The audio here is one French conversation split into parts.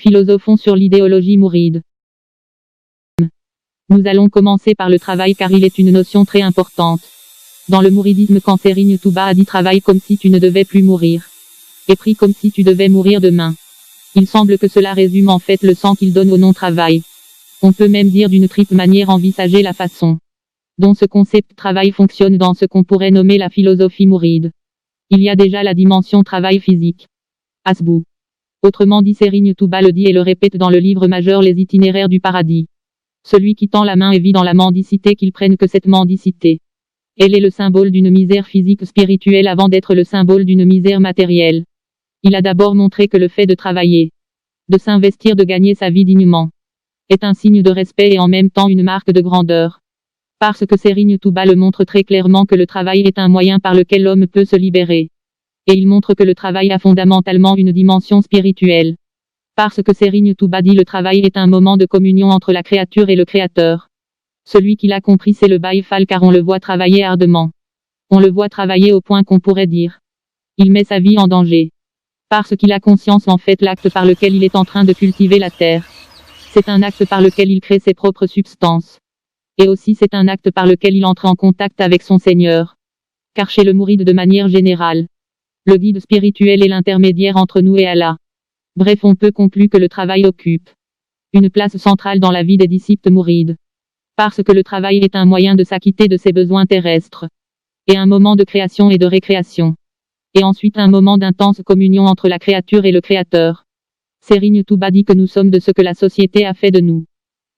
Philosophons sur l'idéologie mouride. Nous allons commencer par le travail car il est une notion très importante. Dans le mouridisme, quand Serigne Touba a dit travaille comme si tu ne devais plus mourir. Et prie comme si tu devais mourir demain. Il semble que cela résume en fait le sens qu'il donne au non-travail. On peut même dire d'une triple manière envisager la façon dont ce concept travail fonctionne dans ce qu'on pourrait nommer la philosophie mouride. Il y a déjà la dimension travail physique. Asbou. Autrement dit, Serigne Touba le dit et le répète dans le livre majeur Les itinéraires du paradis. Celui qui tend la main et vit dans la mendicité, qu'il prenne que cette mendicité. Elle est le symbole d'une misère physique spirituelle avant d'être le symbole d'une misère matérielle. Il a d'abord montré que le fait de travailler, de s'investir, de gagner sa vie dignement, est un signe de respect et en même temps une marque de grandeur. Parce que Serigne Touba le montre très clairement que le travail est un moyen par lequel l'homme peut se libérer. Et il montre que le travail a fondamentalement une dimension spirituelle. Parce que Serigne Touba dit le travail est un moment de communion entre la créature et le créateur. Celui qui l'a compris, c'est le Baye Fall, car on le voit travailler ardemment. On le voit travailler au point qu'on pourrait dire il met sa vie en danger. Parce qu'il a conscience en fait l'acte par lequel il est en train de cultiver la terre. C'est un acte par lequel il crée ses propres substances. Et aussi c'est un acte par lequel il entre en contact avec son Seigneur. Car chez le mouride de manière générale, le guide spirituel est l'intermédiaire entre nous et Allah. Bref, on peut conclure que le travail occupe une place centrale dans la vie des disciples mourides. Parce que le travail est un moyen de s'acquitter de ses besoins terrestres. Et un moment de création et de récréation. Et ensuite un moment d'intense communion entre la créature et le Créateur. Serigne Touba dit que nous sommes de ce que la société a fait de nous.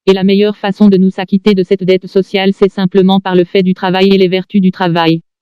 Et la meilleure façon de nous s'acquitter de cette dette sociale, c'est simplement par le fait du travail et les vertus du travail.